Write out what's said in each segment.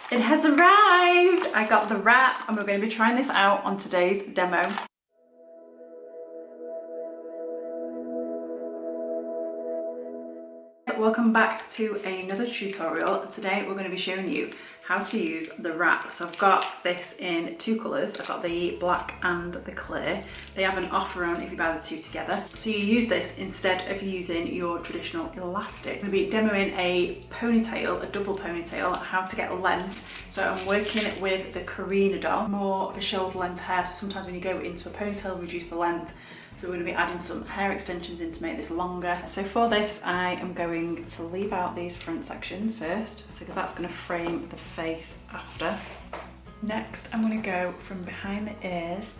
It has arrived! I got the wrap and we're going to be trying this out on today's demo. Welcome back to another tutorial. Today we're going to be showing you how to use the wrap. So I've got this in two colours. I've got the black and the clear. They have an offer on if you buy the two together. So you use this instead of using your traditional elastic. I'm going to be demoing a ponytail, a double ponytail, how to get length. So I'm working with the Karina doll, more of a shoulder length hair. So sometimes when you go into a ponytail, reduce the length. So we're going to be adding some hair extensions in to make this longer. So for this, I am going to leave out these front sections first. So that's going to frame the face after. Next, I'm going to go from behind the ears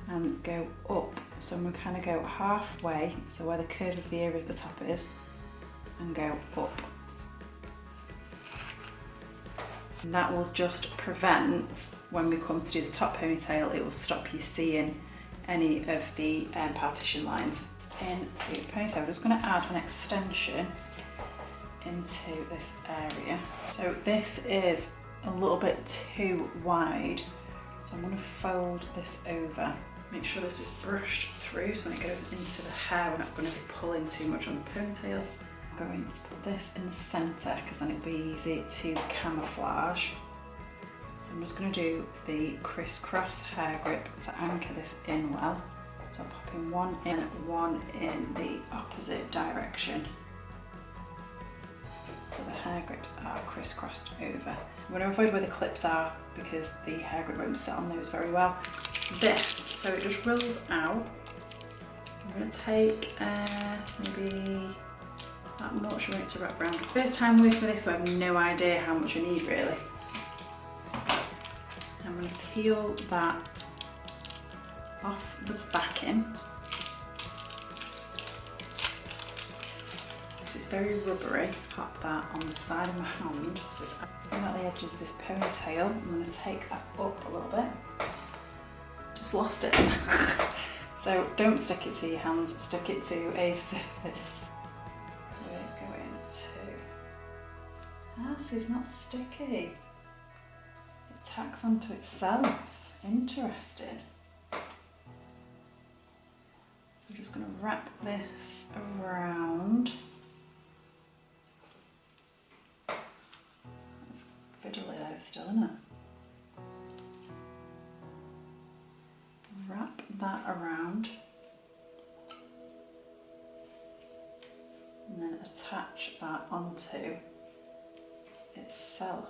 and go up. So I'm going to kind of go halfway, so where the curve of the ear is, the top is, and go up. And that will just prevent, when we come to do the top ponytail, it will stop you seeing any of the partition lines. Into the ponytail, I'm just going to add an extension into this area. So this is a little bit too wide, so I'm going to fold this over. Make sure this is brushed through so when it goes into the hair we're not going to be pulling too much on the ponytail. I'm going to put this in the centre because then it'll be easy to camouflage. I'm just going to do the crisscross hair grip to anchor this in well. So I'm popping one in the opposite direction. So the hair grips are crisscrossed over. I'm going to avoid where the clips are because the hair grip won't sit on those very well. This, so it just rolls out. I'm going to take maybe that much, I want it to wrap around. First time working with this, so I have no idea how much I need really. I'm going to peel that off the backing. So it's very rubbery. Pop that on the side of my hand. So it's spin out the edges of this ponytail. I'm going to take that up a little bit. Just lost it. So don't stick it to your hands, stick it to a surface. We're going to... see, it's not sticky. Tacks onto itself. Interesting. So I'm just going to wrap this around. It's fiddly though still, isn't it? Wrap that around. And then attach that onto itself.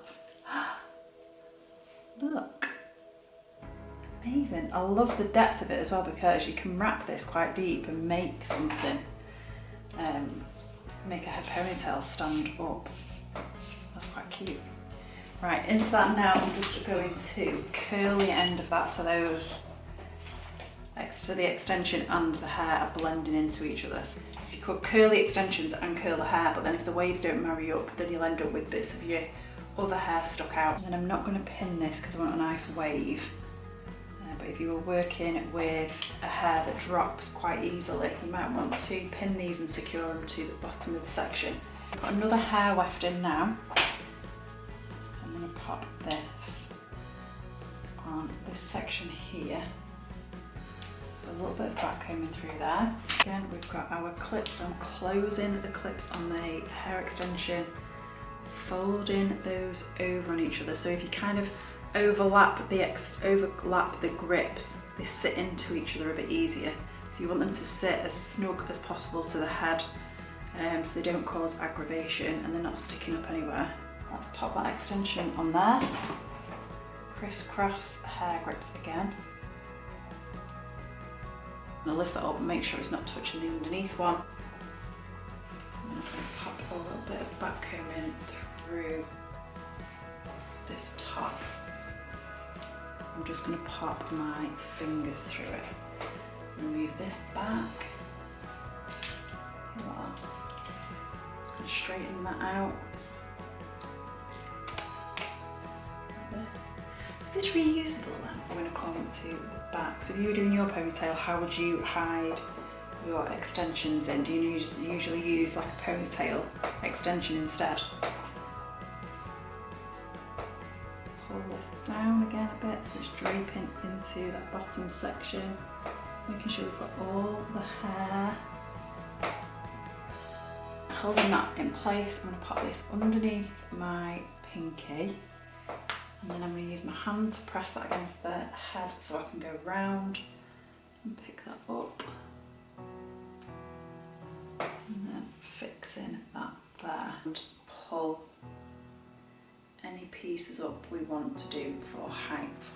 Look, amazing. I love the depth of it as well because you can wrap this quite deep and make something, make a ponytail stand up. That's quite cute. Right, into that now I'm just going to curl the end of that so those, so the extension and the hair are blending into each other. So you could curl the extensions and curl the hair, but then if the waves don't marry up, then you'll end up with bits of your other hair stuck out. And then I'm not going to pin this because I want a nice wave. But if you were working with a hair that drops quite easily, you might want to pin these and secure them to the bottom of the section. Put another hair weft in now. So I'm going to pop this on this section here. So a little bit of back combing through there. Again, we've got our clips. So I'm closing the clips on the hair extension, folding those over on each other. So if you kind of overlap the grips, they sit into each other a bit easier. So you want them to sit as snug as possible to the head, so they don't cause aggravation and they're not sticking up anywhere. Let's pop that extension on there. Crisscross hair grips again. I'm going to lift that up and make sure it's not touching the underneath one. I'm going to pop a little bit of back combing through this top. I'm just going to pop my fingers through it. Remove this back. Here we are. Just going to straighten that out. Like this. Is this reusable then? I'm going to come to the back. So if you were doing your ponytail, how would you hide your extensions in? Do you usually use like a ponytail extension instead? pull this down again a bit so it's draping into that bottom section, making sure we've got all the hair. Holding that in place, I'm going to pop this underneath my pinky, and then I'm going to use my hand to press that against the head so I can go round and pick that up, and then fixing that there, and pull any pieces up we want to do for height.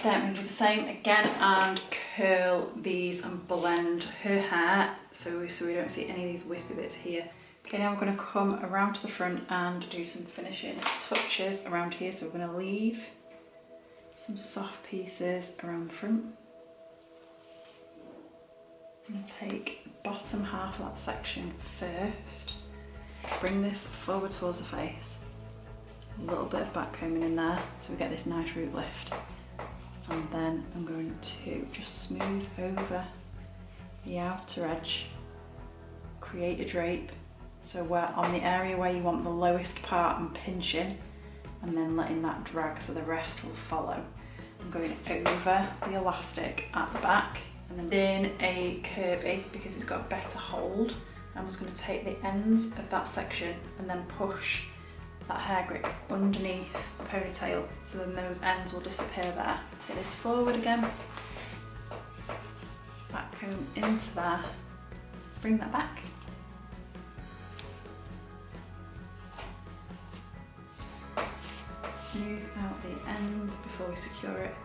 Then I'm going to do the same again and curl these and blend her hair so we don't see any of these wispy bits here. Okay, now we're going to come around to the front and do some finishing touches around here. So we're going to leave some soft pieces around the front. I'm going to take the bottom half of that section first, bring this forward towards the face, a little bit of back combing in there so we get this nice root lift. And then I'm going to just smooth over the outer edge, create a drape. So we're on the area where you want the lowest part and pinching, and then letting that drag so the rest will follow. I'm going over the elastic at the back, and then in a Kirby because it's got a better hold. I'm just going to take the ends of that section and then push that hair grip underneath the ponytail, so then those ends will disappear there. Take this forward again, back comb into there, bring that back. Smooth out the ends before we secure it.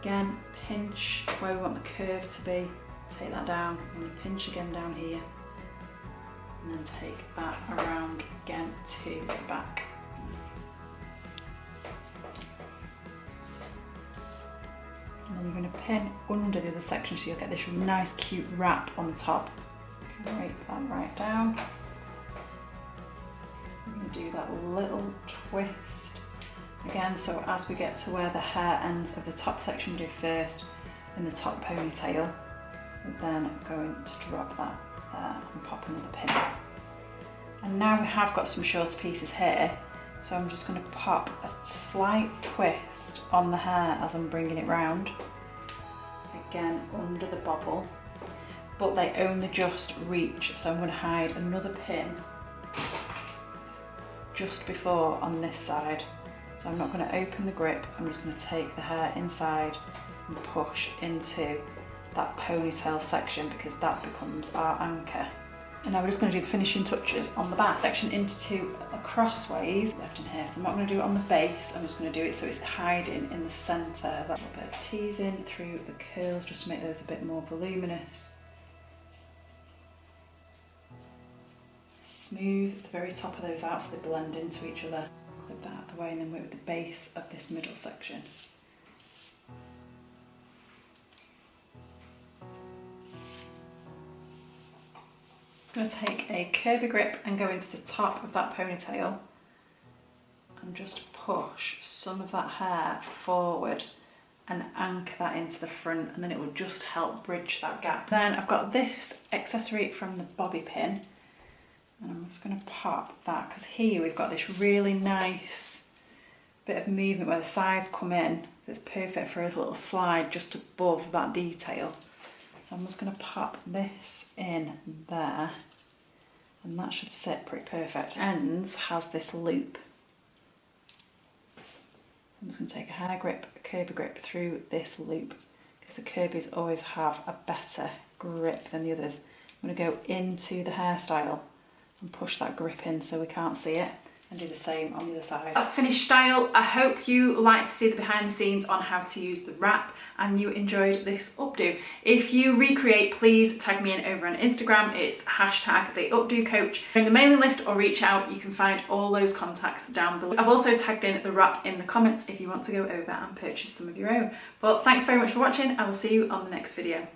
Again, pinch where we want the curve to be, take that down, and we pinch again down here. And then take that around again to the back. And then you're going to pin under the other section so you'll get this nice cute wrap on the top. Drape that right down. I'm going to do that little twist again, so as we get to where the hair ends of the top section do first in the top ponytail, we're then going to drop that there and pop another pin. And now we have got some shorter pieces here, so I'm just going to pop a slight twist on the hair as I'm bringing it round, again under the bobble, but they only just reach, so I'm going to hide another pin just before on this side. So I'm not going to open the grip, I'm just going to take the hair inside and push into that ponytail section because that becomes our anchor. And now we're just going to do the finishing touches on the back section into two crossways left in here. So I'm not going to do it on the base, I'm just going to do it so it's hiding in the centre. That little bit of teasing through the curls just to make those a bit more voluminous. Smooth the very top of those out so they blend into each other. Clip that out of the way and then work with the base of this middle section. I'm going to take a Kirby grip and go into the top of that ponytail and just push some of that hair forward and anchor that into the front, and then it will just help bridge that gap. Then I've got this accessory from the Bobby Pin, and I'm just going to pop that because here we've got this really nice bit of movement where the sides come in. It's perfect for a little slide just above that detail. So I'm just going to pop this in there, and that should sit pretty perfect. Ends has this loop. I'm just going to take a hair grip, a Kirby grip through this loop because the Kirby's always have a better grip than the others. I'm going to go into the hairstyle and push that grip in so we can't see it, and do the same on the other side. That's the finished style. I hope you like to see the behind the scenes on how to use the wrap and you enjoyed this updo. If you recreate, please tag me in over on Instagram. It's #theupdocoach. Join the mailing list or reach out. You can find all those contacts down below. I've also tagged in the wrap in the comments if you want to go over and purchase some of your own. But thanks very much for watching. I will see you on the next video.